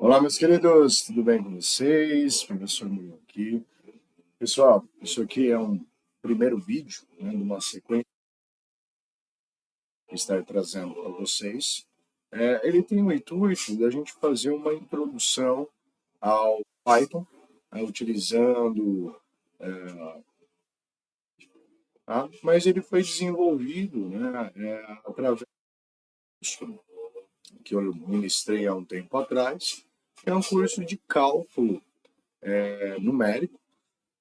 Olá, meus queridos, tudo bem com vocês? Professor Murilo aqui. Pessoal, isso aqui é um primeiro vídeo, né, de uma sequência que estarei trazendo para vocês. Ele tem o intuito da gente fazer uma introdução ao Python, utilizando, tá? Mas ele foi desenvolvido, né, através do que eu ministrei há um tempo atrás, que é um curso de cálculo numérico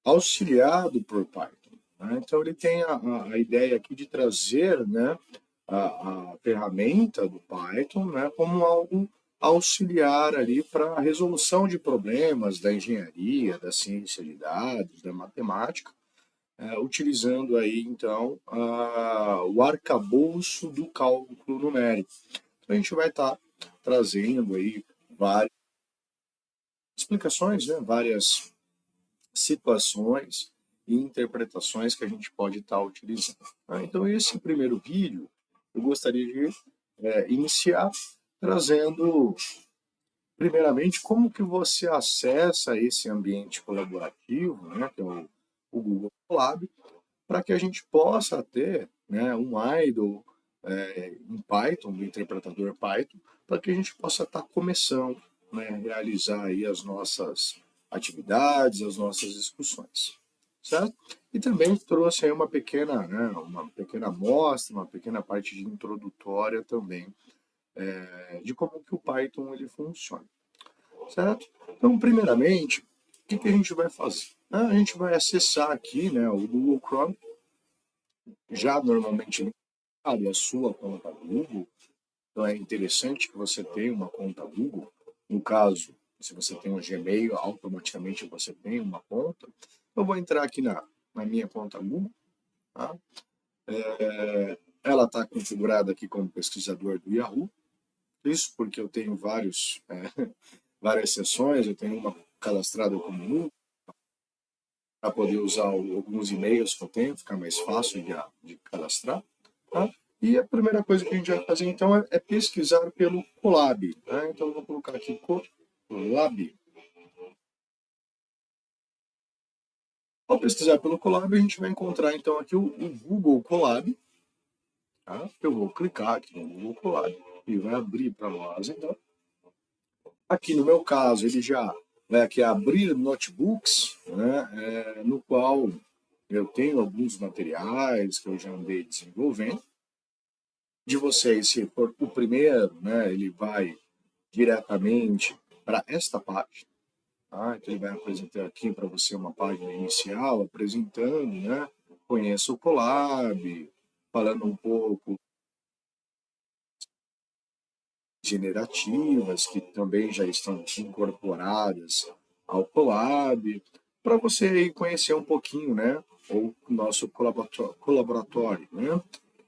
auxiliado por Python, né? Então, ele tem a ideia aqui de trazer, né, a ferramenta do Python, né, como algo auxiliar ali para a resolução de problemas da engenharia, da ciência de dados, da matemática, utilizando aí, então, o arcabouço do cálculo numérico. Então, a gente vai estar trazendo aí várias explicações, né, várias situações e interpretações que a gente pode estar utilizando. Então, esse primeiro vídeo, eu gostaria de iniciar trazendo, primeiramente, como que você acessa esse ambiente colaborativo, né, que é o Google Colab, para que a gente possa ter, né, um idle em Python, do interpretador Python, para que a gente possa estar começando, né, realizar aí as nossas atividades, as nossas discussões, certo? E também trouxe aí uma pequena amostra, uma pequena parte de introdutória também, de como que o Python ele funciona, certo? Então, primeiramente, o que a gente vai fazer? A gente vai acessar aqui, né, o Google Chrome, já normalmente linkado à sua conta Google. Então é interessante que você tenha uma conta Google. No caso, se você tem um Gmail, automaticamente você tem uma conta. Eu vou entrar aqui na minha conta Google. Tá? Ela está configurada aqui como pesquisador do Yahoo. Isso porque eu tenho várias sessões, eu tenho uma cadastrada como Google, para poder usar alguns e-mails que eu tenho, ficar mais fácil de cadastrar. Tá? E a primeira coisa que a gente vai fazer, então, é pesquisar pelo Colab. Tá? Então, eu vou colocar aqui Colab. Ao pesquisar pelo Colab, a gente vai encontrar, então, aqui o Google Colab. Tá? Eu vou clicar aqui no Google Colab e vai abrir para nós, então. Aqui, no meu caso, ele já vai aqui abrir notebooks, né, no qual eu tenho alguns materiais que eu já andei desenvolvendo. De vocês, se for o primeiro, né, ele vai diretamente para esta página. Tá? Então, ele vai apresentar aqui para você uma página inicial, apresentando, né, conheça o Colab, falando um pouco generativas, que também já estão incorporadas ao Colab, para você conhecer um pouquinho, né, o nosso colaboratório, né,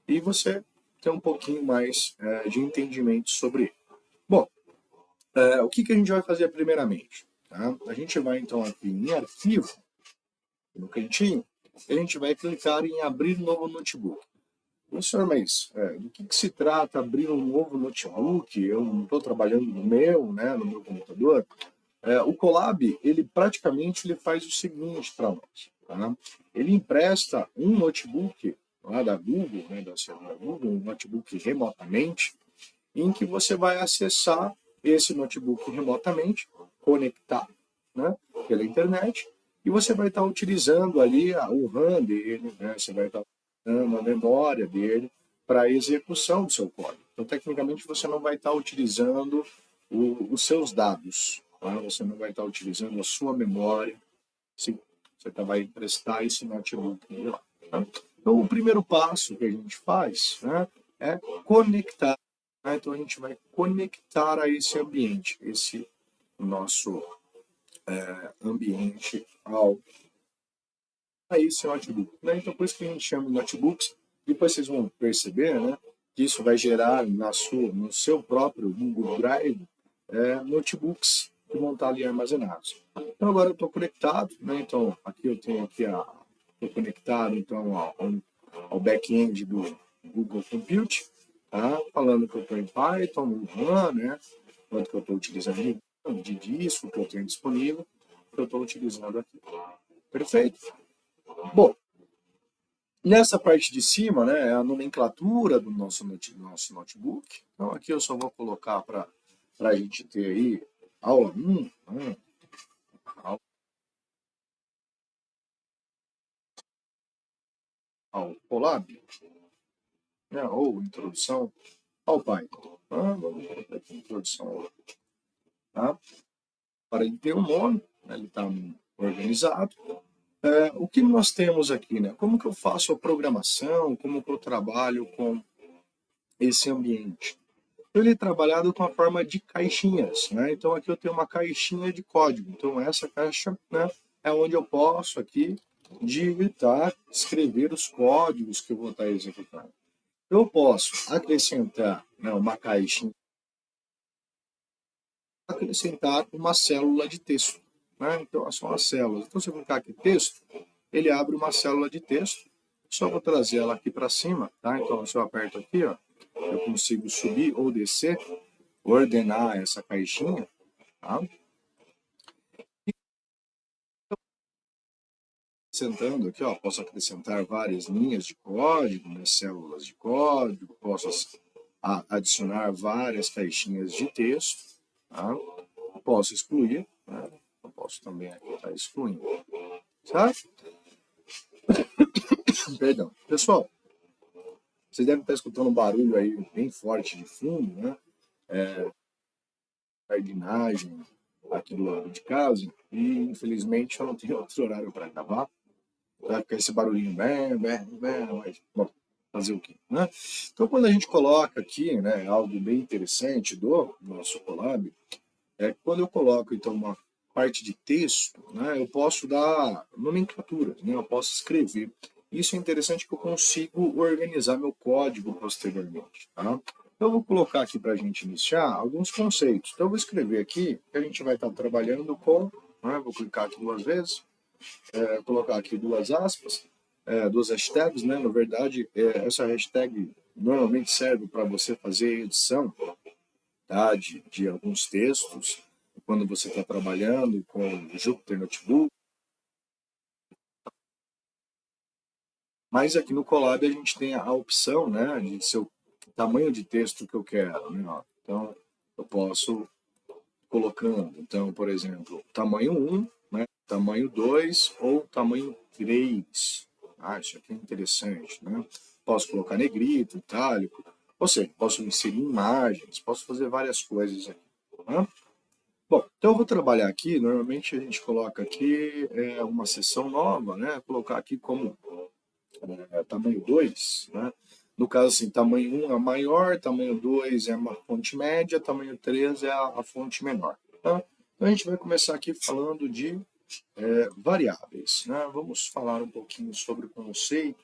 e você ter um pouquinho mais de entendimento sobre ele. Bom, o que a gente vai fazer primeiramente? Tá? A gente vai então aqui em arquivo, no cantinho, e a gente vai clicar em abrir novo notebook. Professor, mas do que se trata abrir um novo notebook? Eu não estou trabalhando no meu, né, no meu computador. O Colab, ele praticamente ele faz o seguinte para nós. Tá? Ele empresta um notebook lá da Google, né, da servidora Google, um notebook remotamente, em que você vai acessar esse notebook remotamente, conectar, né, pela internet, e você vai estar utilizando ali o RAM dele, né, você vai estar utilizando a memória dele para a execução do seu código. Então, tecnicamente, você não vai estar utilizando os seus dados, tá? Você não vai estar utilizando a sua memória, sim, você vai emprestar esse notebook dele lá. Tá? Então, o primeiro passo que a gente faz, né, é conectar. Então, a gente vai conectar a esse ambiente, esse nosso ambiente a esse notebook. Né? Então, por isso que a gente chama de notebooks. Depois vocês vão perceber, né, que isso vai gerar no seu próprio Google Drive notebooks que vão estar ali armazenados. Então, agora eu estou conectado. Né? Então, aqui eu tenho estou conectado então, ao back-end do Google Compute, tá? Falando que eu estou em Python, no RAM, né? Quanto que eu estou utilizando de disco que eu tenho disponível, que eu estou utilizando aqui. Perfeito? Bom, nessa parte de cima, né, é a nomenclatura do nosso notebook. Então aqui eu só vou colocar para a gente ter aí aula 1, né, ao Colab, né, ou introdução ao Python. Vamos colocar aqui introdução ao Python, tá? Para ele ter um nome, né, ele está organizado. O que nós temos aqui, né? Como que eu faço a programação, como que eu trabalho com esse ambiente? Ele é trabalhado com a forma de caixinhas, né? Então aqui eu tenho uma caixinha de código. Então essa caixa, né, é onde eu posso aqui digitar, escrever os códigos que eu vou estar executando. Eu posso acrescentar, né, uma caixinha, acrescentar uma célula de texto, né? Então são as células. Então se eu colocar aqui texto, ele abre uma célula de texto. Só vou trazer ela aqui para cima, tá? Então se eu aperto aqui, ó, eu consigo subir ou descer, ordenar essa caixinha, tá? Acrescentando aqui, ó, posso acrescentar várias linhas de código, né, células de código, posso adicionar várias caixinhas de texto, tá? Posso excluir, né? Eu posso também aqui estar excluindo, certo? Perdão. Pessoal, vocês devem estar escutando um barulho aí bem forte de fundo, né? Jardinagem aqui do lado de casa, e infelizmente eu não tenho outro horário para acabar. Vai ficar esse barulhinho, mas, bom, fazer o quê, né? Então, quando a gente coloca aqui, né, algo bem interessante do nosso Colab, é que quando eu coloco, então, uma parte de texto, né, eu posso dar nomenclatura, né, eu posso escrever. Isso é interessante que eu consigo organizar meu código posteriormente, tá? Então, eu vou colocar aqui para a gente iniciar alguns conceitos. Então, eu vou escrever aqui que a gente vai estar trabalhando com, né, vou clicar aqui duas vezes, colocar aqui duas aspas, duas hashtags, né? Na verdade, essa hashtag normalmente serve para você fazer edição, tá? De alguns textos, quando você está trabalhando com Jupyter Notebook. Mas aqui no Colab a gente tem a opção, né, de ser o tamanho de texto que eu quero, né? Então, eu posso colocando, então, por exemplo, tamanho 1, né, tamanho 2 ou tamanho 3. Isso aqui é interessante, né? Posso colocar negrito, itálico, ou seja, posso inserir imagens, posso fazer várias coisas aqui, né? Bom, então eu vou trabalhar aqui, normalmente a gente coloca aqui uma seção nova, né? Colocar aqui como tamanho 2, né? No caso, assim, tamanho 1 é maior, tamanho 2 é uma fonte média, tamanho 3 é a fonte menor. Tá? Então, a gente vai começar aqui falando de variáveis. Né? Vamos falar um pouquinho sobre o conceito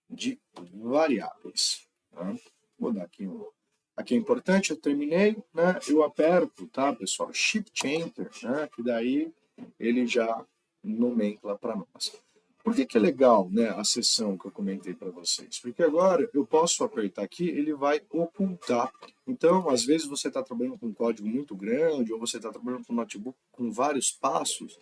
de variáveis. Tá? Vou dar aqui um. Aqui é importante, eu terminei, né? Eu aperto, tá, pessoal? Shift Enter, né? Que daí ele já nomencla para nós. Por que é legal, né, a seção que eu comentei para vocês? Porque agora eu posso apertar aqui, ele vai ocultar. Então, às vezes você está trabalhando com um código muito grande, ou você está trabalhando com um notebook com vários passos,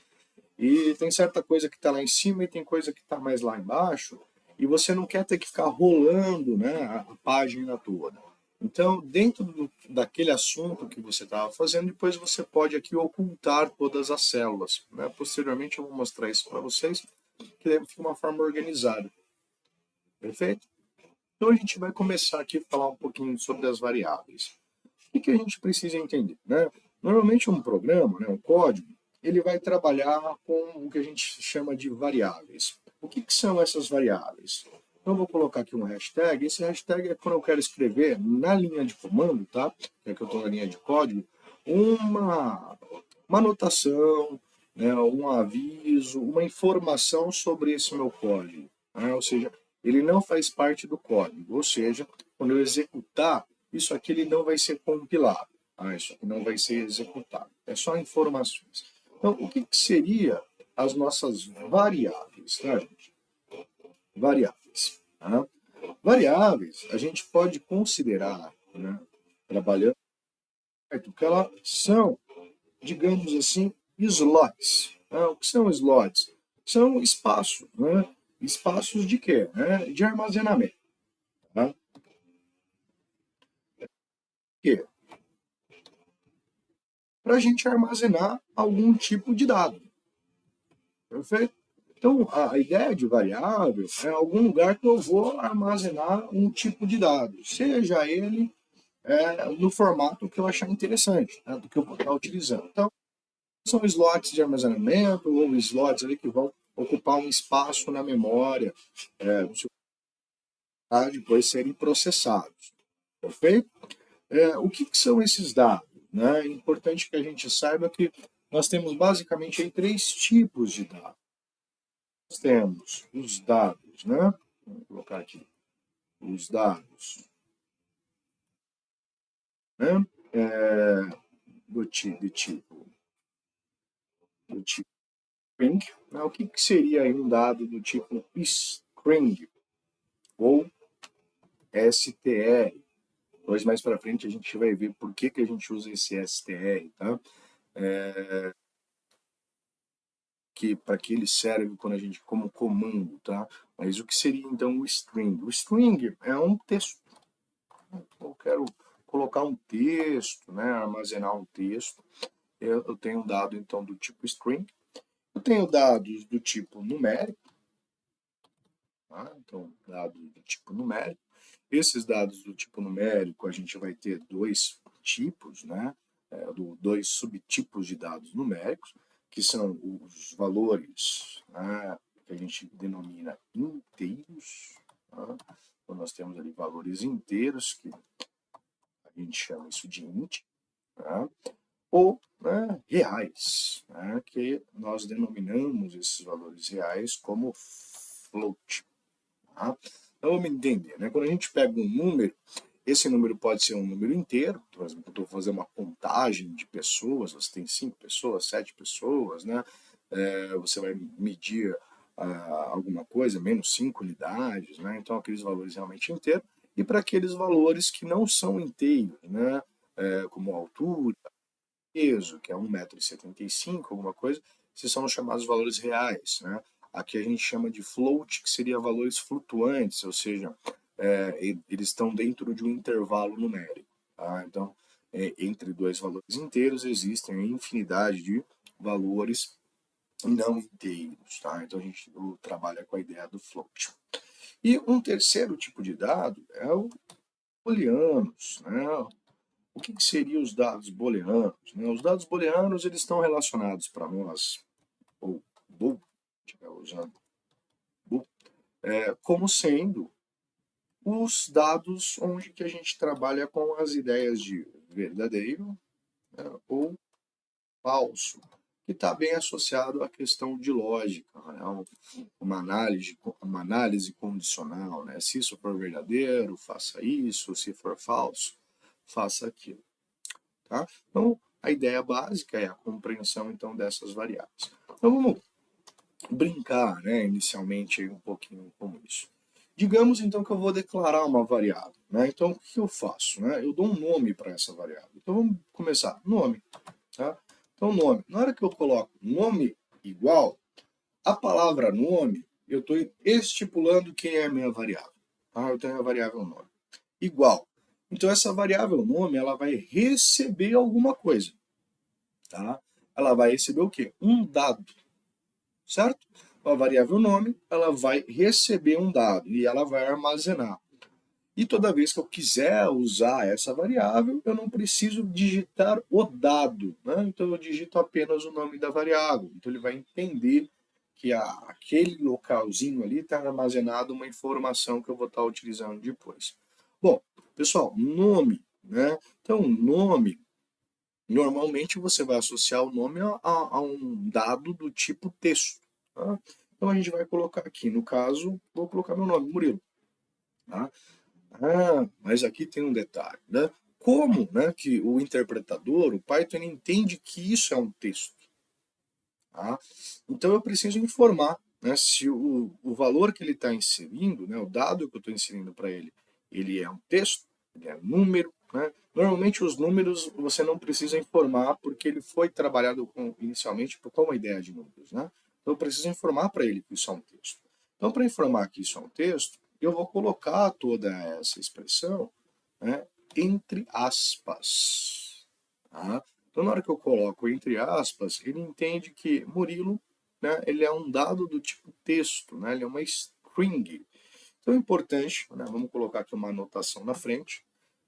e tem certa coisa que está lá em cima e tem coisa que está mais lá embaixo, e você não quer ter que ficar rolando, né, a página toda. Então, dentro daquele assunto que você estava fazendo, depois você pode aqui ocultar todas as células, né? Posteriormente eu vou mostrar isso para vocês, que daí fica uma forma organizada. Perfeito? Então a gente vai começar aqui a falar um pouquinho sobre as variáveis. O que a gente precisa entender, né? Normalmente um programa, né, um código, ele vai trabalhar com o que a gente chama de variáveis. O que são essas variáveis? Então eu vou colocar aqui um hashtag. Esse hashtag é quando eu quero escrever na linha de comando, tá? Que é que eu estou na linha de código, uma anotação, né, um aviso, uma informação sobre esse meu código. Né? Ou seja, ele não faz parte do código. Ou seja, quando eu executar, isso aqui ele não vai ser compilado. Isso aqui não vai ser executado. É só informações. Então, o que seria as nossas variáveis, tá, gente? Variáveis. Tá? Variáveis, a gente pode considerar, né, trabalhando, que elas são digamos assim, slots. O que são slots? São espaços, né? Espaços de quê? De armazenamento. Tá? Que para a gente armazenar algum tipo de dado. Perfeito? Então, a ideia de variável é algum lugar que eu vou armazenar um tipo de dado, seja ele no formato que eu achar interessante, né, do que eu vou estar utilizando. Então, são slots de armazenamento ou slots ali que vão ocupar um espaço na memória, para depois serem processados. Perfeito? O que são esses dados? Né? É importante que a gente saiba que nós temos basicamente aí três tipos de dados. Nós temos os dados, né? Vou colocar aqui os dados, né? Do tipo string. Né? O que seria aí um dado do tipo string ou str? Depois, mais para frente, a gente vai ver por que a gente usa esse str, tá? Para que ele serve quando a gente como comando, tá? Mas o que seria então o string? O string é um texto. Eu quero colocar um texto, né? Armazenar um texto. Eu tenho um dado então do tipo string. Eu tenho dados do tipo numérico, tá? Então dados do tipo numérico. Esses dados do tipo numérico a gente vai ter dois tipos, né? Dois subtipos de dados numéricos, que são os valores, né, que a gente denomina inteiros. Tá? Então, nós temos ali valores inteiros, que a gente chama isso de int, tá? Ou né, reais, né, que nós denominamos esses valores reais como float. Tá? Então, vamos entender, né? Quando a gente pega um número, esse número pode ser um número inteiro, por exemplo, eu estou fazendo uma contagem de pessoas, você tem 5 pessoas, 7 pessoas, né? Você vai medir alguma coisa, menos 5 unidades, né? Então aqueles valores realmente inteiros, e para aqueles valores que não são inteiros, né? Como altura, peso, que é 1,75 m, alguma coisa, esses são os chamados valores reais, né? Aqui a gente chama de float, que seria valores flutuantes, ou seja, eles estão dentro de um intervalo numérico. Tá? Então, entre dois valores inteiros existem uma infinidade de valores não inteiros. Tá? Então, a gente trabalha com a ideia do float. E um terceiro tipo de dado é o booleanos. Né? O que seriam os dados booleanos? Né? Os dados booleanos eles estão relacionados para nós, ou bool, estiver usando bool, como sendo os dados onde que a gente trabalha com as ideias de verdadeiro, né, ou falso, que está bem associado à questão de lógica, né, uma análise condicional. Né? Se isso for verdadeiro, faça isso, se for falso, faça aquilo. Tá? Então, a ideia básica é a compreensão então dessas variáveis. Então, vamos brincar, né, inicialmente um pouquinho com isso. Digamos então que eu vou declarar uma variável, né? Então o que eu faço, né? Eu dou um nome para essa variável. Então vamos começar, nome, tá? Então nome. Na hora que eu coloco nome igual, a palavra nome, eu estou estipulando quem é a minha variável. Tá? Eu tenho a variável nome. Igual. Então essa variável nome, ela vai receber alguma coisa, tá? Ela vai receber o quê? Um dado, certo? A variável nome, ela vai receber um dado e ela vai armazenar. E toda vez que eu quiser usar essa variável, eu não preciso digitar o dado, né? Então eu digito apenas o nome da variável. Então ele vai entender que aquele localzinho ali está armazenado uma informação que eu vou estar utilizando depois. Bom, pessoal, nome, né? Então nome, normalmente você vai associar o nome a um dado do tipo texto. Tá? Então a gente vai colocar aqui, no caso, vou colocar meu nome, Murilo. Tá? Mas aqui tem um detalhe, né? Como, né, que o interpretador, o Python, entende que isso é um texto? Tá? Então eu preciso informar, né, se o valor que ele está inserindo, né, o dado que eu estou inserindo para ele, ele é um texto, ele é número, né? Normalmente os números você não precisa informar porque ele foi trabalhado inicialmente com uma ideia de números, né? Então eu preciso informar para ele que isso é um texto. Então, para informar que isso é um texto, eu vou colocar toda essa expressão, né, entre aspas. Tá? Então, na hora que eu coloco entre aspas, ele entende que Murilo, né, ele é um dado do tipo texto, né, ele é uma string. Então é importante, né, vamos colocar aqui uma anotação na frente,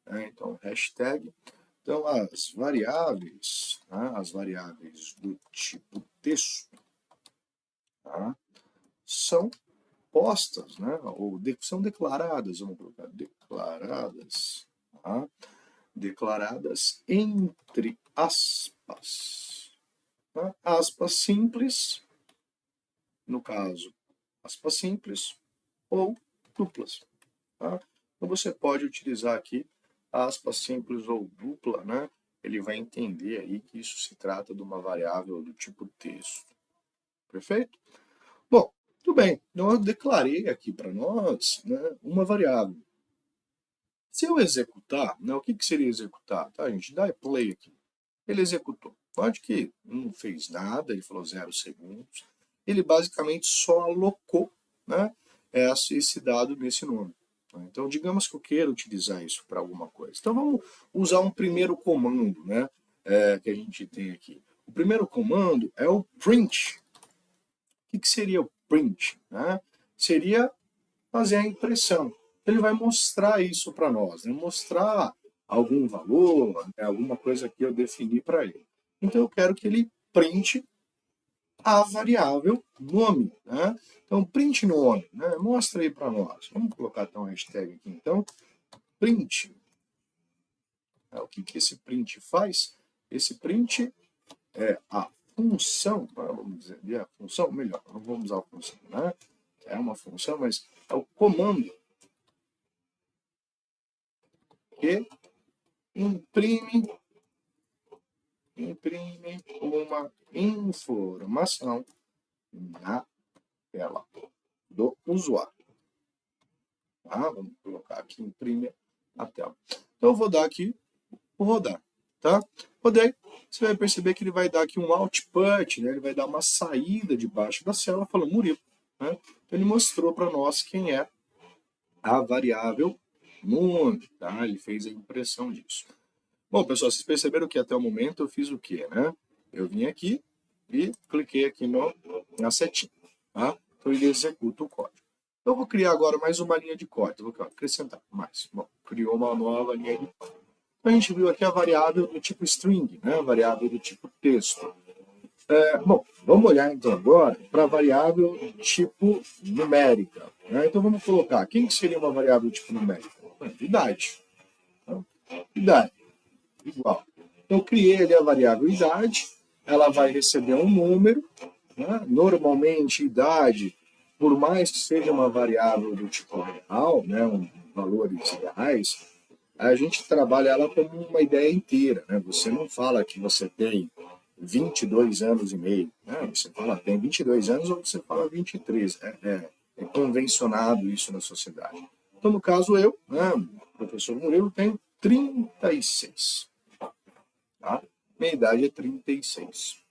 né, então hashtag. Então as variáveis do tipo texto, tá, são postas, né, ou são declaradas, vamos colocar declaradas, tá, declaradas entre aspas. Tá? Aspas simples, no caso, aspas simples ou duplas. Tá? Então você pode utilizar aqui aspas simples ou dupla, né? Ele vai entender aí que isso se trata de uma variável do tipo texto. Perfeito? Bom, tudo bem. Então eu declarei aqui para nós, né, uma variável. Se eu executar, né, o que seria executar? Tá, gente? Dá play aqui. Ele executou. Pode que não fez nada, ele falou 0 segundos. Ele basicamente só alocou, né, esse dado nesse nome. Então, digamos que eu queira utilizar isso para alguma coisa. Então, vamos usar um primeiro comando, né, que a gente tem aqui. O primeiro comando é o print. O que seria o print? Né? Seria fazer a impressão. Ele vai mostrar isso para nós, né? Mostrar algum valor, né? Alguma coisa que eu defini para ele. Então eu quero que ele printe a variável nome, né? Então print nome, né? Mostra aí para nós. Vamos colocar então a hashtag aqui então, print. O que esse print faz? Esse print é a função, vamos dizer, a função, melhor, não vamos usar a função, né? É uma função, mas é o comando que imprime uma informação na tela do usuário. Tá? Vamos colocar aqui, imprime a tela. Então eu vou dar aqui o rodar. Tá? Rodei, você vai perceber que ele vai dar aqui um output, né? Ele vai dar uma saída debaixo da célula falando Murilo. Né? Então ele mostrou para nós quem é a variável nome. Tá? Ele fez a impressão disso. Bom, pessoal, vocês perceberam que até o momento eu fiz o quê, né? Eu vim aqui e cliquei aqui na setinha, tá? Então ele executa o código. Então eu vou criar agora mais uma linha de código. Vou acrescentar mais. Bom, criou uma nova linha de código. Então a gente viu aqui a variável do tipo string, né? A variável do tipo texto. Bom, vamos olhar então agora para a variável do tipo numérica. Né? Então vamos colocar, quem que seria uma variável do tipo numérica? Idade. Então, idade. Igual. Então, eu criei ali a variável idade, ela vai receber um número, né? Normalmente, idade, por mais que seja uma variável do tipo real, né? Valores reais, a gente trabalha ela como uma ideia inteira. Né? Você não fala que você tem 22 anos e meio, né? Você fala tem 22 anos ou você fala 23. É convencionado isso na sociedade. Então, no caso, eu, né, professor Murilo, tenho 36. Tá? Minha idade é 36.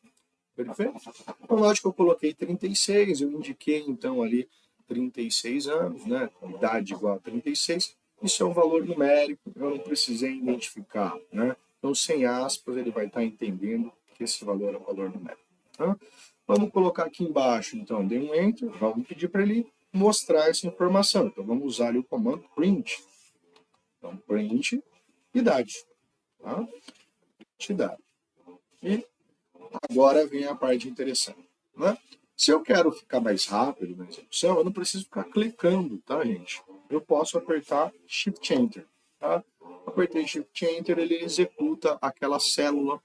Perfeito? Então, lógico que eu coloquei 36, eu indiquei então ali 36 anos, né? Idade igual a 36. Isso é um valor numérico, eu não precisei identificar, né? Então, sem aspas, ele vai estar entendendo que esse valor é um valor numérico. Tá? Vamos colocar aqui embaixo, então, dei um Enter, vamos pedir para ele mostrar essa informação. Então, vamos usar ali o comando print. Então, print idade. Tá? Idade. E agora vem a parte interessante. Né? Se eu quero ficar mais rápido na execução, eu não preciso ficar clicando, tá, gente? Eu posso apertar Shift Enter. Tá? Apertei Shift Enter, ele executa aquela célula,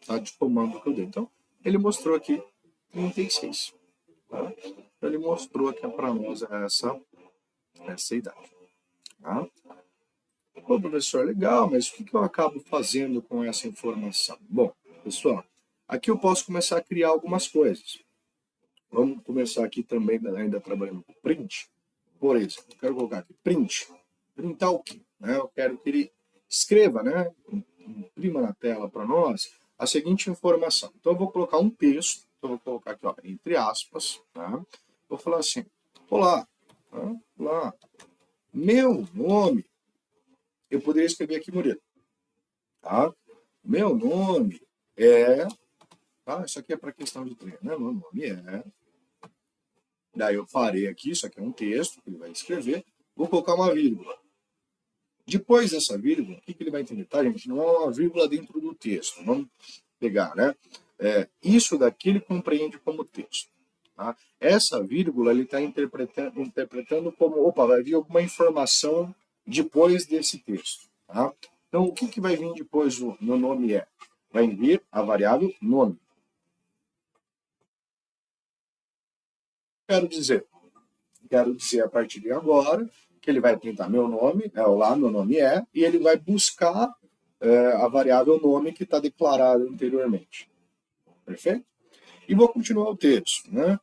tá, de comando que eu dei. Então, ele mostrou aqui 36. Tá? Então, ele mostrou aqui para nós essa idade. Tá? Pô, professor, legal, mas o que eu acabo fazendo com essa informação? Bom, pessoal, aqui eu posso começar a criar algumas coisas. Vamos começar aqui também, ainda trabalhando com print. Por exemplo, eu quero colocar aqui print. Printar o quê? Eu quero que ele escreva, né? Imprima na tela para nós a seguinte informação. Então, eu vou colocar um texto, então, eu vou colocar aqui, ó, entre aspas, tá? Vou falar assim, olá, tá? Olá, meu nome, eu poderia escrever aqui Murilo, tá? Meu nome é, tá? Isso aqui é para questão de treino, né? Meu nome é, daí eu parei aqui, isso aqui é um texto que ele vai escrever, vou colocar uma vírgula. Depois dessa vírgula, o que ele vai entender, tá, gente? Não é uma vírgula dentro do texto, vamos pegar, né? Isso daqui ele compreende como texto. Tá? Essa vírgula ele está interpretando como, opa, vai vir alguma informação depois desse texto. Tá? Então, o que vai vir depois do meu nome é? Vai vir a variável nome. Quero dizer a partir de agora que ele vai tentar meu nome, olá, meu nome é, e ele vai buscar a variável nome que está declarada anteriormente. Perfeito? E vou continuar o texto, né?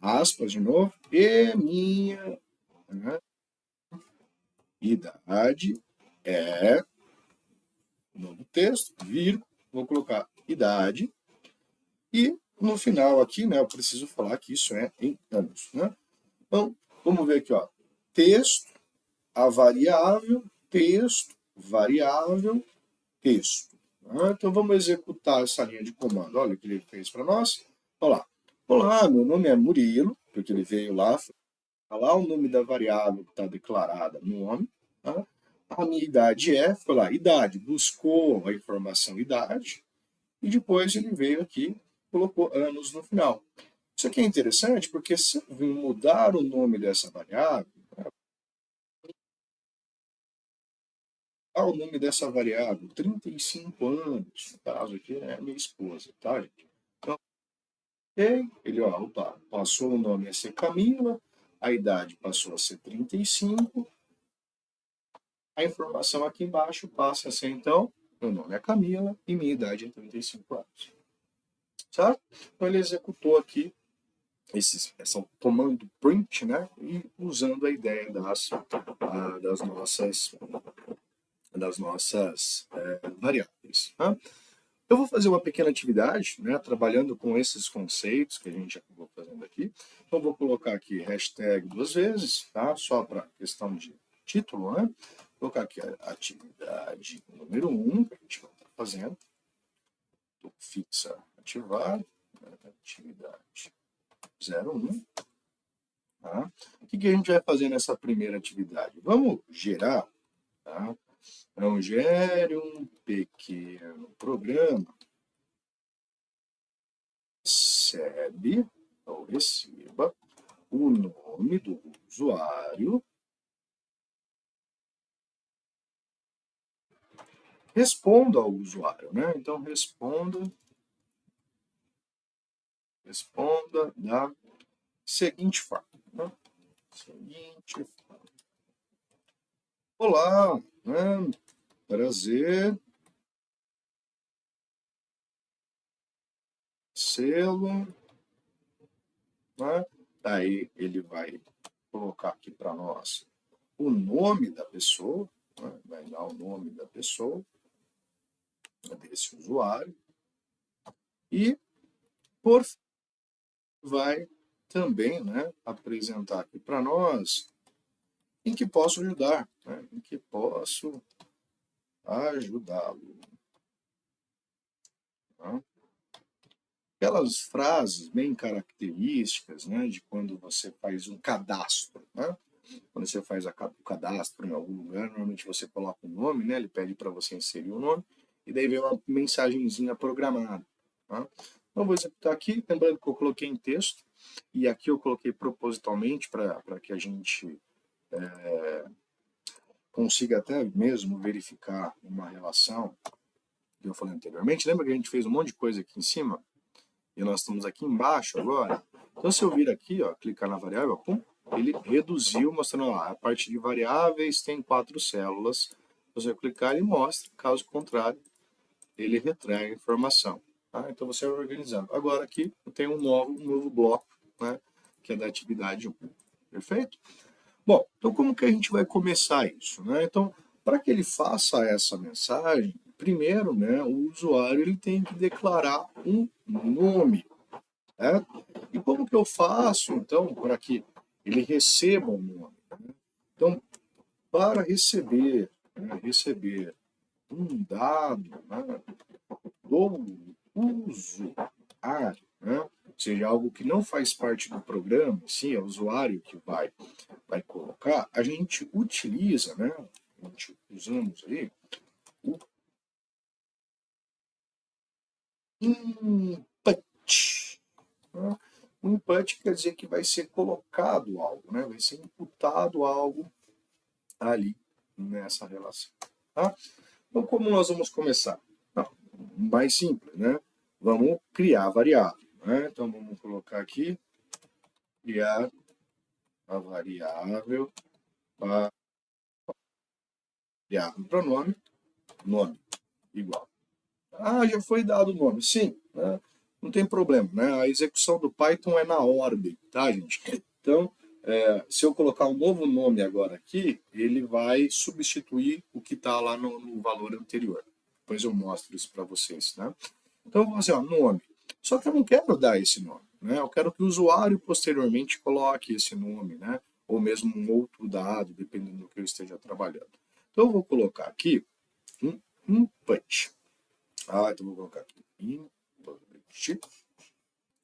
Aspas de novo, e minha, né, idade é, novo texto, vírgula, vou colocar idade, e no final aqui, né, eu preciso falar que isso é em anos, né? Então, vamos ver aqui, ó, texto, a variável, texto, variável, texto. Né? Então, vamos executar essa linha de comando. Olha o que ele fez para nós. Olá, olá, meu nome é Murilo, porque ele veio lá, falar o nome da variável que está declarada no nome. Tá? A minha idade é, foi lá, idade, buscou a informação idade, e depois ele veio aqui, colocou anos no final. Isso aqui é interessante porque se eu vim mudar o nome dessa variável, o nome dessa variável, 35 anos, no caso aqui é minha esposa, tá, gente? Então, ele, ó, opa, passou o nome a ser Camila, a idade passou a ser 35, a informação aqui embaixo passa a ser, então, meu nome é Camila e minha idade é 35 anos. Certo? Então, ele executou aqui esse comando print, né? E usando a ideia das nossas variáveis. Tá? Eu vou fazer uma pequena atividade, né? Trabalhando com esses conceitos que a gente acabou fazendo aqui. Então, vou colocar aqui hashtag 2 vezes, tá? Só para questão de título, né? Vou colocar aqui a atividade número 1, que a gente vai estar fazendo. Fixa ativar, né? Atividade 01. Tá? O que a gente vai fazer nessa primeira atividade? Vamos gerar, tá? Então, gere um pequeno programa, recebe ou receba o nome do usuário, responda ao usuário, né? Então, responda da seguinte forma. Né? Seguinte forma. Olá, né? Prazer, selo, né? Daí ele vai colocar aqui para nós o nome da pessoa, né? Vai dar o nome da pessoa, desse usuário, e por vai também, né, apresentar aqui para nós em que posso ajudar, né? Em que posso ajudá-lo. Tá? Aquelas frases bem características, né, de quando você faz um cadastro, né? Quando você faz o cadastro em algum lugar, normalmente você coloca o nome, né? Ele pede para você inserir o nome, e daí vem uma mensagenzinha programada. Tá? Então, vou executar aqui, lembrando que eu coloquei em texto, e aqui eu coloquei propositalmente para que a gente consiga até mesmo verificar uma relação que eu falei anteriormente. Lembra que a gente fez um monte de coisa aqui em cima? E nós estamos aqui embaixo agora. Então, se eu vir aqui, ó, clicar na variável, pum, ele reduziu, mostrando lá, a parte de variáveis tem 4 células. Se você clicar, ele mostra. Caso contrário, ele retrai a informação. Tá? Então, você vai organizando. Agora aqui eu tenho um novo bloco, né, que é da atividade 1. Perfeito? Bom, então como que a gente vai começar isso? Né? Então, Para que ele faça essa mensagem, primeiro, né, o usuário ele tem que declarar um nome. Né? E como que eu faço, então, para que ele receba um nome? Né? Então, para receber, né, receber um dado, né, do usuário, né, ou seja, algo que não faz parte do programa, sim, é o usuário que vai colocar, a gente utiliza, né, a gente usamos aí, o input. Né? O input quer dizer que vai ser colocado algo, né? Vai ser imputado algo ali nessa relação. Tá? Então, como nós vamos começar? Não, mais simples, né? Vamos criar a variável. Né? Então, vamos colocar aqui, criar a variável para nome, nome igual. Ah, já foi dado o nome. Sim, né? Não tem problema, né? A execução do Python é na ordem, tá, gente? Então, se eu colocar um novo nome agora aqui, ele vai substituir o que está lá no valor anterior. Depois eu mostro isso para vocês, né? Então, eu vou fazer, ó, nome. Só que eu não quero dar esse nome, né? Eu quero que o usuário posteriormente coloque esse nome, né? Ou mesmo um outro dado, dependendo do que eu esteja trabalhando. Então, eu vou colocar aqui um input. Então vou colocar aqui input.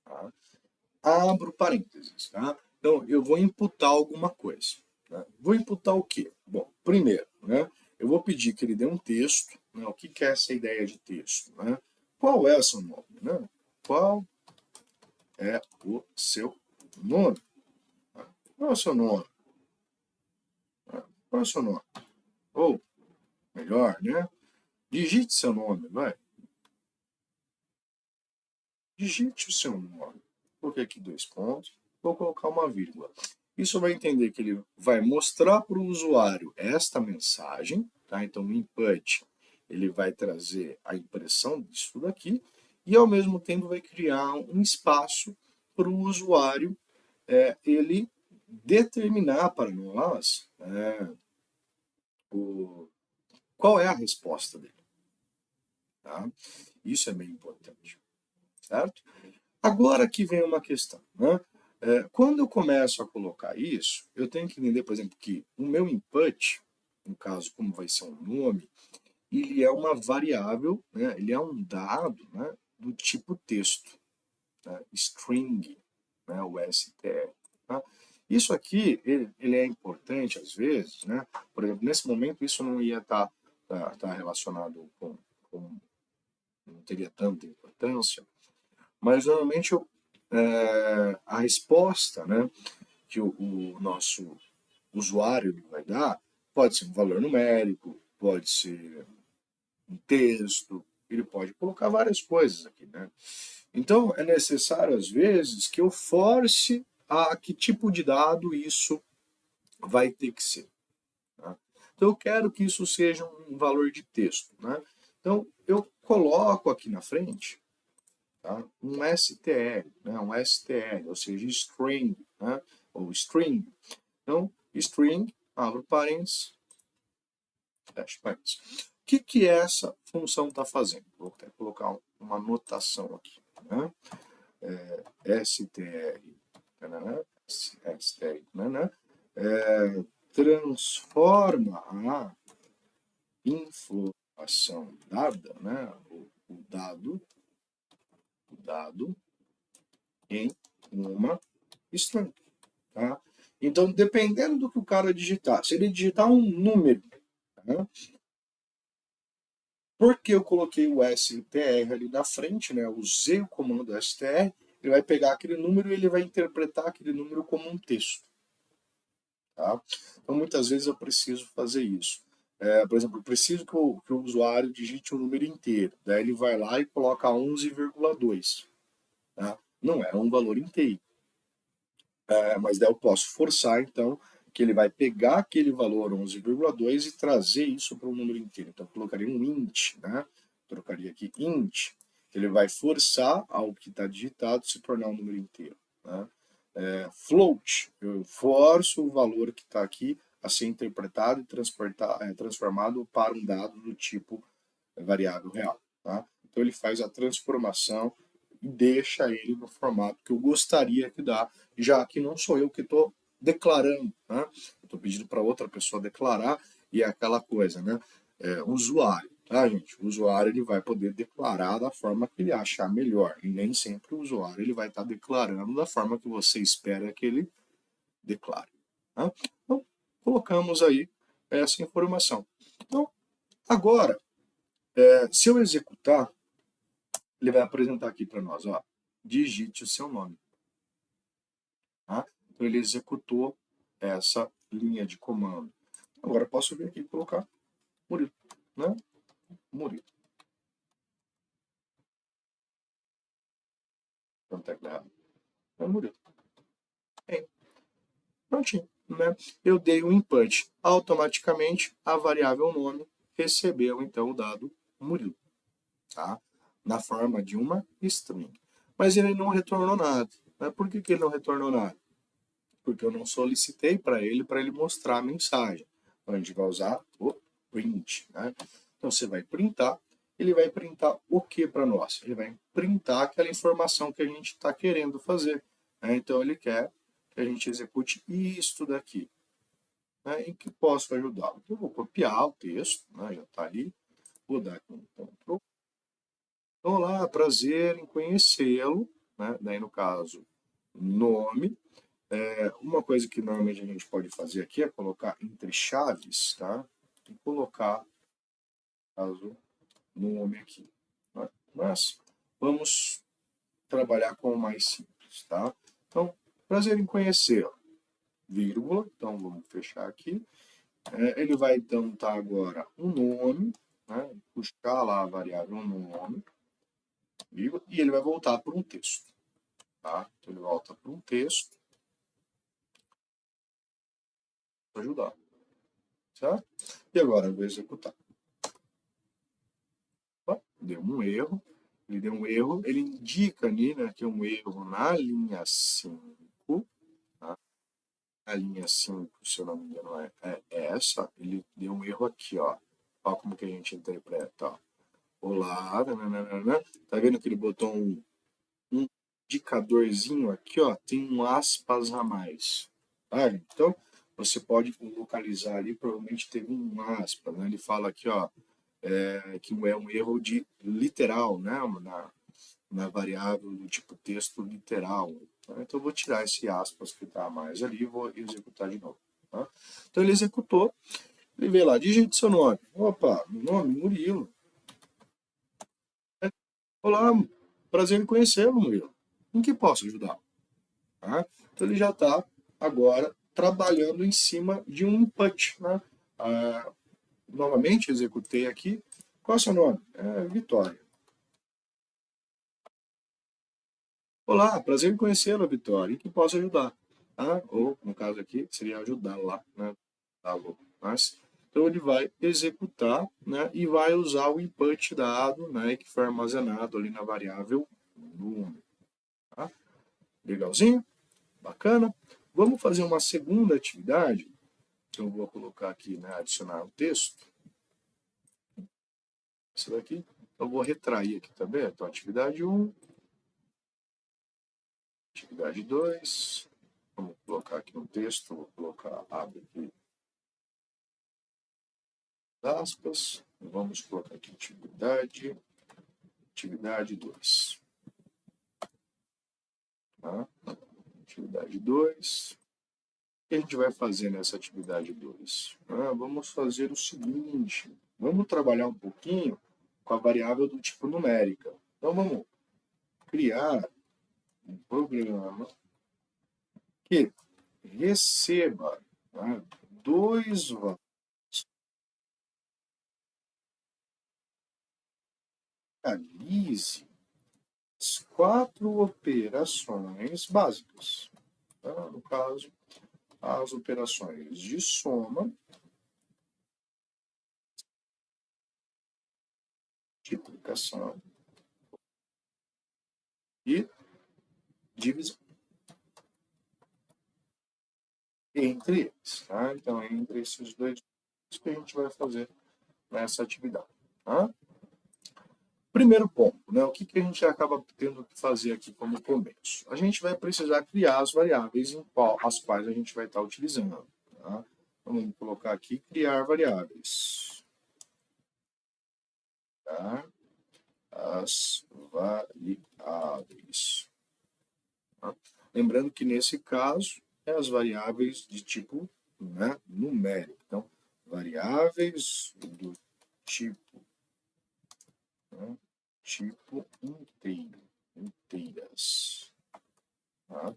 Tá? Abro parênteses, tá? Então, eu vou imputar alguma coisa. Né? Vou imputar o quê? Bom, primeiro, né? Eu vou pedir que ele dê um texto. Né? O que é essa ideia de texto? Né? Qual é o seu nome? Né? Qual é o seu nome? Qual é o seu nome? Qual é o seu nome? Ou, melhor, né? Digite seu nome, vai. Digite o seu nome. Coloquei aqui 2 pontos. Vou colocar uma vírgula. Isso vai entender que ele vai mostrar para o usuário esta mensagem. Tá? Então, o input ele vai trazer a impressão disso daqui. E, ao mesmo tempo, vai criar um espaço para o usuário ele determinar para nós qual é a resposta dele. Tá? Isso é bem importante. Certo? Agora que vem uma questão. Né? Quando eu começo a colocar isso, eu tenho que entender, por exemplo, que o meu input, no caso, como vai ser um nome, ele é uma variável, né? Ele é um dado, né? Do tipo texto, né? String, né? O str. Tá? Isso aqui, ele é importante às vezes, né? Por exemplo, nesse momento isso não ia estar relacionado com, não teria tanta importância, mas normalmente a resposta, né, que o nosso usuário vai dar pode ser um valor numérico, pode ser um texto, ele pode colocar várias coisas aqui. Né? Então é necessário, às vezes, que eu force a que tipo de dado isso vai ter que ser. Tá? Então eu quero que isso seja um valor de texto. Né? Então eu coloco aqui na frente, tá? Um str, né? Um str, ou seja, string, né? Ou string. Então, string, abro parênteses, fecho parênteses. O que essa função está fazendo? Vou até colocar uma anotação aqui. Né? str, né? str, né? Transforma a informação dada, né? O dado em uma string. Tá? Então, dependendo do que o cara digitar, se ele digitar um número, tá? Porque eu coloquei o str ali na frente, né? Usei o comando str, ele vai pegar aquele número e ele vai interpretar aquele número como um texto. Tá? Então, muitas vezes eu preciso fazer isso. Por exemplo, eu preciso que o usuário digite o número inteiro. Daí ele vai lá e coloca 11,2. Tá? Não é um valor inteiro. Mas daí eu posso forçar, então, que ele vai pegar aquele valor 11,2 e trazer isso para um número inteiro. Então, eu colocaria um int, né? Trocaria aqui int. Ele vai forçar algo que está digitado se tornar um número inteiro. Né? Float, eu forço o valor que está aqui a ser interpretado e transformado para um dado do tipo variável real. Tá? Então ele faz a transformação e deixa ele no formato que eu gostaria que dá, já que não sou eu que estou declarando. Né? Estou pedindo para outra pessoa declarar e é aquela coisa, né? Usuário. Tá, gente? O usuário ele vai poder declarar da forma que ele achar melhor. E nem sempre o usuário ele vai estar declarando da forma que você espera que ele declare. Tá? Então, colocamos aí essa informação. Então, agora, se eu executar, ele vai apresentar aqui para nós, ó, digite o seu nome. Tá? Então, ele executou essa linha de comando. Agora, eu posso vir aqui e colocar Murilo. Né? Murilo. Não tem errado. É Murilo. Bem, prontinho. Né? Eu dei o input. Automaticamente, a variável nome recebeu, então, o dado Murilo. Tá? Na forma de uma string. Mas ele não retornou nada. Né? Por que ele não retornou nada? Porque eu não solicitei para ele mostrar a mensagem. Então, a gente vai usar o print. Né? Então, você vai printar. Ele vai printar o que para nós? Ele vai printar aquela informação que a gente está querendo fazer. Né? Então, ele quer que a gente execute isto daqui. Né? Em que posso ajudá-lo? Então, eu vou copiar o texto, né? Já está ali. Vou dar aqui um Ctrl. Olá, prazer em conhecê-lo. Né? Daí, no caso, nome. Uma coisa que normalmente a gente pode fazer aqui é colocar entre chaves, tá? E colocar, caso, nome aqui. Né? Mas vamos trabalhar com o mais simples, tá? Então, prazer em conhecê-lo, vírgula. Então, vamos fechar aqui. Ele vai, então, tá agora um nome, né? Puxar lá a variável nome, vírgula, e ele vai voltar para um texto, tá? Então, ele volta para um texto para ajudar, certo? E agora eu vou executar. Deu um erro, ele deu um erro, ele indica ali, né, que é um erro na linha 5, tá? A linha 5, se eu não me engano, é essa, ele deu um erro aqui, ó. Ó como que a gente interpreta, ó. Olá, nananana. Tá vendo que ele botou um indicadorzinho aqui, ó, tem um aspas a mais, tá? Então, você pode localizar ali, provavelmente teve um aspas, né? Ele fala aqui, ó, que é um erro de literal, né? Na variável do tipo texto literal. Tá? Então eu vou tirar esse aspas que está a mais ali e vou executar de novo. Tá? Então ele executou, ele veio lá, digite seu nome. Opa, meu nome, Murilo. Olá, prazer em conhecê-lo, Murilo. Em que posso ajudar? Tá? Então ele já está agora trabalhando em cima de um input. Né? Novamente executei aqui. Qual é o seu nome? Vitória. Olá, prazer em conhecê-lo, Vitória. Em que posso ajudar? Tá? Ou, no caso aqui, seria ajudar lá, né? Mas, então, ele vai executar, né? E vai usar o input dado, né? Que foi armazenado ali na variável número. Tá? Legalzinho? Bacana? Vamos fazer uma segunda atividade. Então, eu vou colocar aqui, né? Adicionar o texto. Isso daqui. Eu vou retrair aqui também. Então, atividade 1. Atividade 2. Vamos colocar aqui um texto. Vou colocar, abre aqui aspas, vamos colocar aqui atividade 2. Tá? Atividade 2. O que a gente vai fazer nessa atividade 2? Vamos fazer o seguinte, vamos trabalhar um pouquinho com a variável do tipo numérica. Então vamos criar um programa que receba, tá, dois valores, realize as 4 operações básicas. Tá? No caso, as operações de soma, multiplicação e divisão. entre eles. Tá? Então, é entre esses dois que a gente vai fazer nessa atividade. Tá? Primeiro ponto, né? O que a gente acaba tendo que fazer aqui como começo? A gente vai precisar criar as variáveis as quais a gente vai estar utilizando. Tá? Então, vamos colocar aqui criar variáveis. Tá? As variáveis. Tá? Lembrando que nesse caso, é as variáveis de tipo, né, numérico. Então, variáveis do tipo, né, tipo inteiro, inteiras. Tá?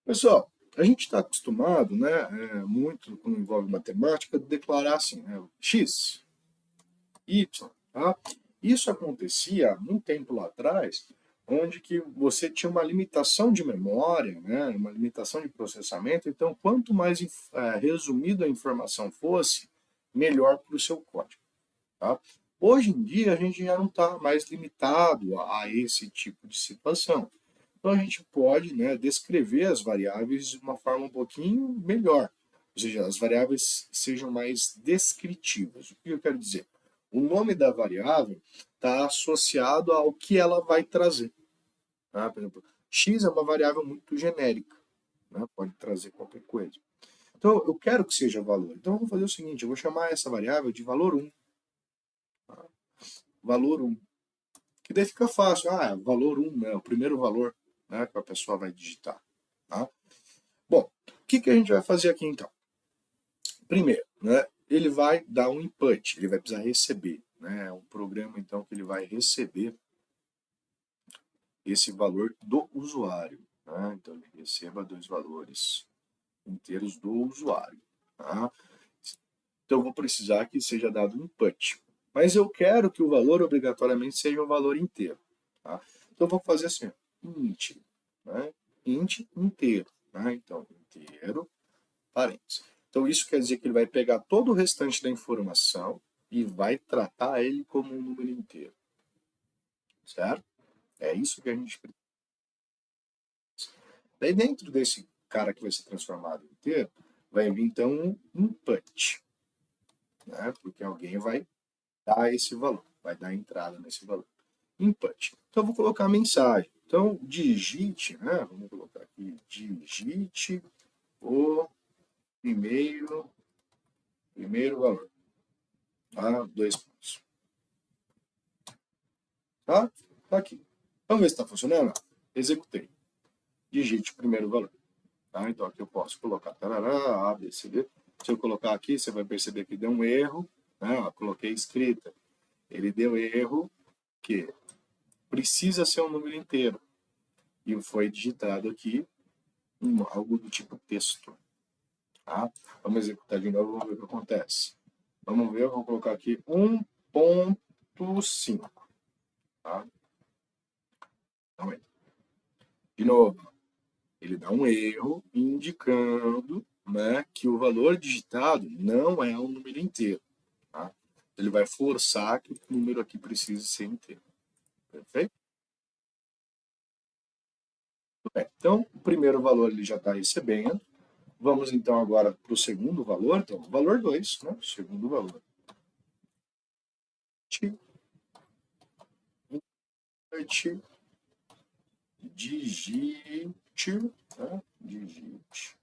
Pessoal, a gente está acostumado, né, muito quando envolve matemática, declarar assim, né, x, y, tá? Isso acontecia um tempo lá atrás, onde que você tinha uma limitação de memória, né, uma limitação de processamento, então quanto mais resumido a informação fosse, melhor para o seu código. Tá? Hoje em dia a gente já não está mais limitado a esse tipo de situação. Então a gente pode, né, descrever as variáveis de uma forma um pouquinho melhor. Ou seja, as variáveis sejam mais descritivas. O que eu quero dizer? O nome da variável está associado ao que ela vai trazer. Tá? Por exemplo, x é uma variável muito genérica, né? Pode trazer qualquer coisa. Então eu quero que seja valor. Então eu vou fazer o seguinte, eu vou chamar essa variável de valor 1. Tá? Valor 1. Que daí fica fácil. Ah, valor 1, né? O primeiro valor, né, que a pessoa vai digitar. Tá? Bom, o que a gente vai fazer aqui então? Primeiro, né, ele vai dar um input, ele vai precisar receber. Né, um programa então que ele vai receber esse valor do usuário. Né? Então ele receba dois valores inteiros do usuário. Tá? Então eu vou precisar que seja dado um input. Mas eu quero que o valor obrigatoriamente seja um valor inteiro. Tá? Então eu vou fazer assim, int, né? Int inteiro. Né? Então, inteiro, parênteses. Então isso quer dizer que ele vai pegar todo o restante da informação e vai tratar ele como um número inteiro. Certo? É isso que a gente precisa. Daí dentro desse cara que vai ser transformado inteiro, vai vir então um input. Né? Porque alguém vai dar esse valor, vai dar entrada nesse valor. Input. Então eu vou colocar a mensagem. Então digite, né? Vamos colocar aqui, digite o primeiro valor. Tá? 2 pontos. Tá? Tá aqui. Vamos ver se está funcionando? Executei. Digite o primeiro valor. Tá? Então aqui eu posso colocar tarará, A, B, C, D. Se eu colocar aqui, você vai perceber que deu um erro. Né? Eu coloquei escrita. Ele deu erro que precisa ser um número inteiro. E foi digitado aqui algo do tipo texto. Tá? Vamos executar de novo, vamos ver o que acontece. Vamos ver, eu vou colocar aqui 1.5. Tá? Então, de novo, ele dá um erro indicando, né, que o valor digitado não é um número inteiro. Tá? Ele vai forçar que o número aqui precise ser inteiro. Perfeito? Bem, então, o primeiro valor ele já está recebendo. Vamos então agora para o segundo valor. Então, valor 2, né? Segundo valor. Digite, né? Digite.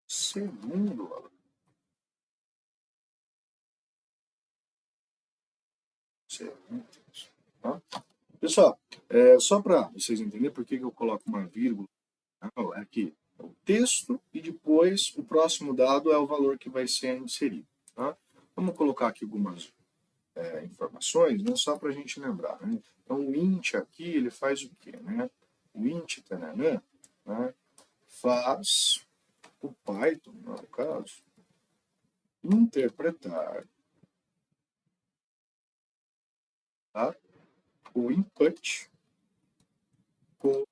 Segundo valor. Tá? Pessoal, só para vocês entenderem por que eu coloco uma vírgula aqui, o texto e depois o próximo dado é o valor que vai ser inserido. Tá? Vamos colocar aqui algumas informações, né, só para a gente lembrar. Né? Então, o int aqui, ele faz o quê? Né? O int tananã, né, faz o Python, no caso, interpretar, tá, o input com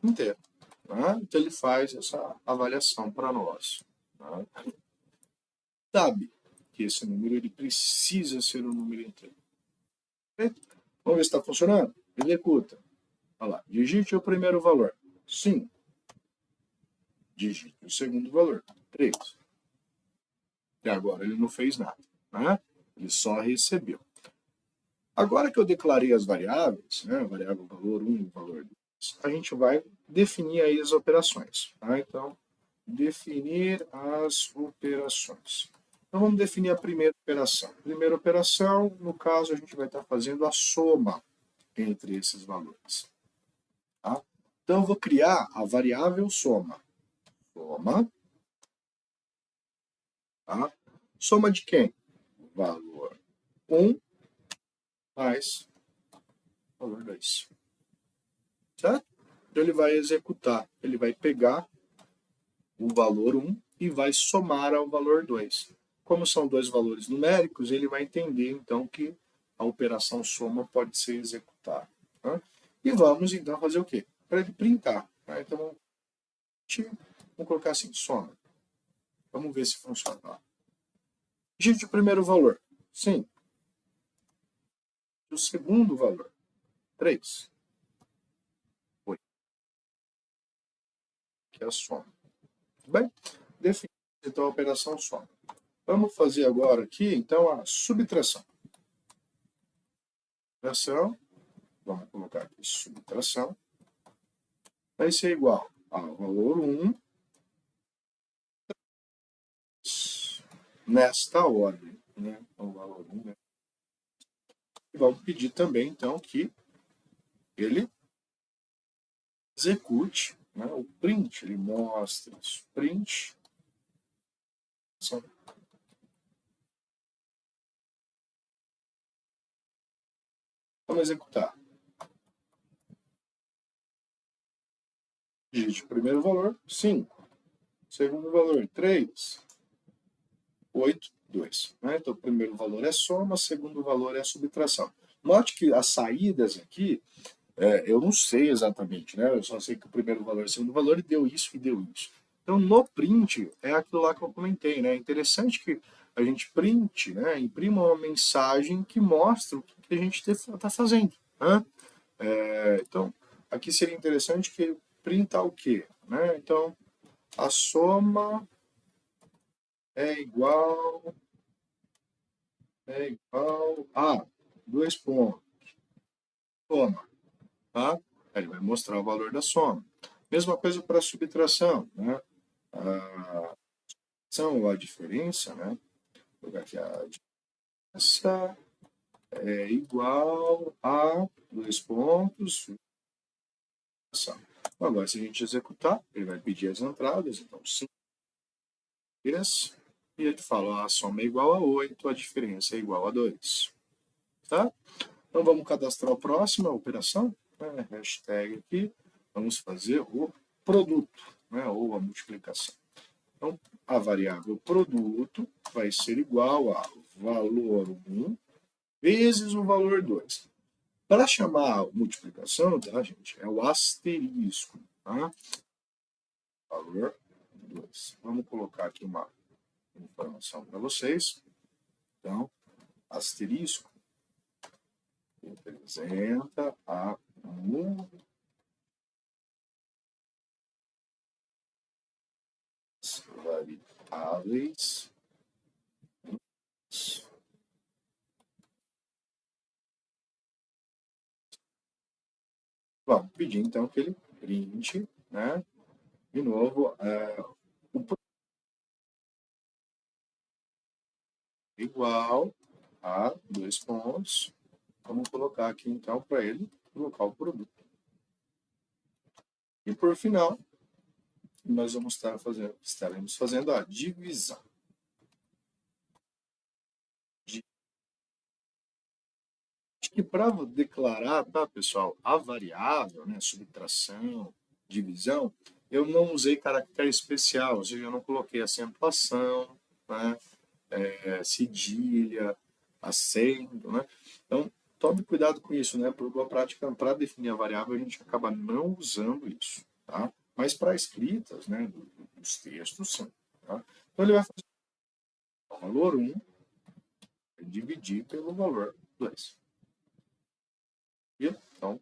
inteiro. Tá? Então, ele faz essa avaliação para nós. Tá? Sabe? que esse número ele precisa ser um número inteiro. Vamos ver se está funcionando? Executa. Olha lá, digite o primeiro valor, 5. Digite o segundo valor, 3. E agora ele não fez nada, né? Ele só recebeu. Agora que eu declarei as variáveis, né, variável valor 1 e valor 2, a gente vai definir aí as operações. Tá? Então, definir as operações. Então, vamos definir a primeira operação. Primeira operação, no caso, a gente vai estar fazendo a soma entre esses valores. Tá? Então, eu vou criar a variável soma. Soma. Tá? Soma de quem? Valor 1 mais valor 2. Certo? Então, ele vai executar. Ele vai pegar o valor 1 e vai somar ao valor 2. Como são dois valores numéricos, ele vai entender, então, que a operação soma pode ser executada. Tá? E vamos, então, fazer o quê? Para ele printar. Tá? Então, vamos colocar assim, soma. Vamos ver se funciona. Ó. Digite o primeiro valor. Sim. O segundo valor. 3. 8. Que é a soma. Tudo bem? Definimos, então, a operação soma. Vamos fazer agora aqui, então, a subtração. Subtração. Vamos colocar aqui subtração. Vai ser igual ao valor 1 nesta ordem. Né? O valor 1, né? E vamos pedir também, então, que ele execute, né? O print, ele mostra isso. Print. Vamos executar. Digite o primeiro valor, 5. Segundo valor, 3. 8, 2. Né? Então, o primeiro valor é soma, o segundo valor é subtração. Note que as saídas aqui, eu não sei exatamente, né? Eu só sei que o primeiro valor e o segundo valor e deu isso e deu isso. Então, no print, é aquilo lá que eu comentei, né? É interessante que a gente print, né? Imprima uma mensagem que mostra o que a gente está fazendo. Né? Então, aqui seria interessante que ele printa o quê? Né? Então, a soma é igual a 2 pontos. Soma. Tá? Aí ele vai mostrar o valor da soma. Mesma coisa para a subtração. Né? A diferença, né? Vou colocar aqui a diferença é igual a 2 pontos. Agora, se a gente executar, ele vai pedir as entradas. Então, 5. E ele fala, a soma é igual a 8, a diferença é igual a 2. Tá? Então, vamos cadastrar a próxima operação. Né? Hashtag aqui. Vamos fazer o produto, né? Ou a multiplicação. Então, a variável produto vai ser igual a valor 1 vezes o valor 2. Para chamar a multiplicação, tá, gente? É o asterisco. Tá? Valor 2. Vamos colocar aqui uma informação para vocês. Então, asterisco representa a variáveis vamos pedir então que ele print, né? De novo, o igual a 2 pontos. Vamos colocar aqui então para ele colocar o produto. E por final, nós vamos estaremos fazendo a divisão. Acho que para declarar, tá, pessoal, a variável, né, subtração, divisão, eu não usei caractere especial, ou seja, eu não coloquei acentuação, né, cedilha, acento, né? Então, tome cuidado com isso, né? Por boa prática, para definir a variável, a gente acaba não usando isso, tá? Mas para escritas, né, dos textos, sim. Tá? Então, ele vai fazer o valor 1 dividir pelo valor 2. Então,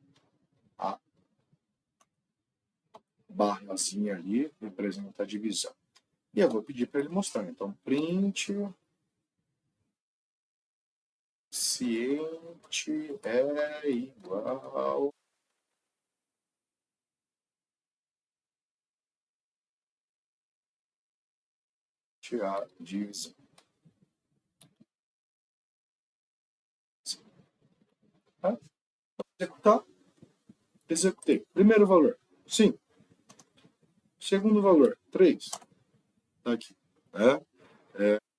a barrazinha ali representa a divisão. E eu vou pedir para ele mostrar. Então, print ciente é igual a divisão. Tá? Executar. Executei. Primeiro valor, 5. Segundo valor, 3. Tá aqui. Né?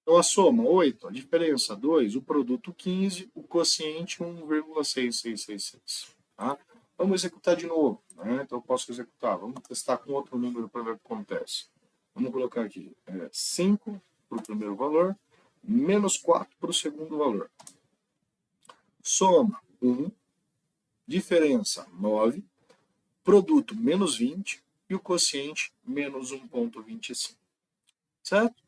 Então a soma, 8. A diferença, 2. O produto, 15. O quociente, 1,6666. Tá? Vamos executar de novo. Né? Então eu posso executar. Vamos testar com outro número para ver o que acontece. Vamos colocar aqui 5 para o primeiro valor, menos 4 para o segundo valor. Soma, 1. Diferença, 9. Produto, menos 20. E o quociente, menos 1,25. Certo?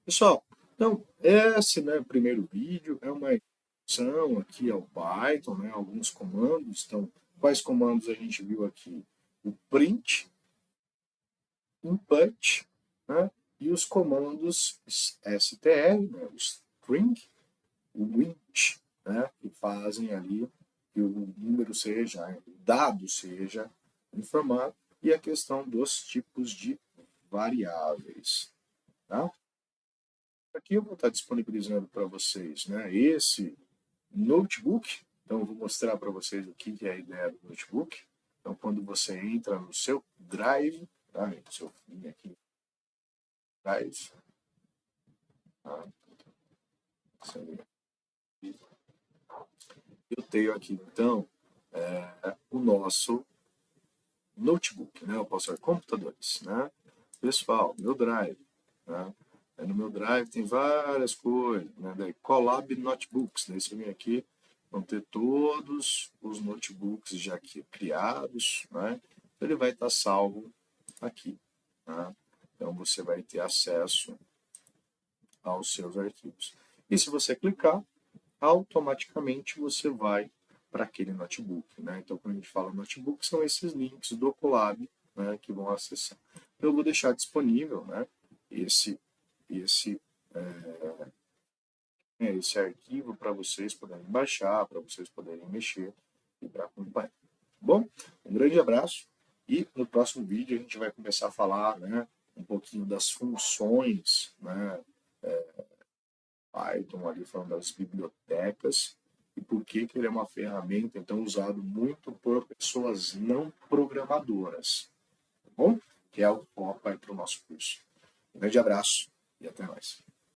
Pessoal, então, esse primeiro vídeo é uma introdução aqui ao Python, né, alguns comandos. Então, quais comandos a gente viu aqui? O print, input, né, e os comandos str, né, o string, o int, né, que fazem ali que o número seja, o dado seja informado, e a questão dos tipos de variáveis. Tá? Aqui eu vou estar disponibilizando para vocês, né, esse notebook. Então eu vou mostrar para vocês o que é a ideia do notebook. Então quando você entra no seu Drive, tá, no seu aqui, Drive, tá, eu tenho aqui então o nosso notebook, né? Eu posso ver computadores, né? Pessoal, meu Drive, né? No meu Drive tem várias coisas, né? Daí, Colab Notebooks, né? Esse aqui vão ter todos os notebooks já aqui criados, né? Ele vai estar salvo aqui, né? Então você vai ter acesso aos seus arquivos. E se você clicar, automaticamente você vai para aquele notebook, né? Então, quando a gente fala notebook, são esses links do Colab, né, que vão acessar. Eu vou deixar disponível, né, esse arquivo para vocês poderem baixar, para vocês poderem mexer e para acompanhar. Bom, um grande abraço e no próximo vídeo a gente vai começar a falar, né, um pouquinho das funções, né, Python ali falando das bibliotecas e por que ele é uma ferramenta então usado muito por pessoas não programadoras, tá bom? Que é o foco aí para o nosso curso. Um grande abraço e até mais.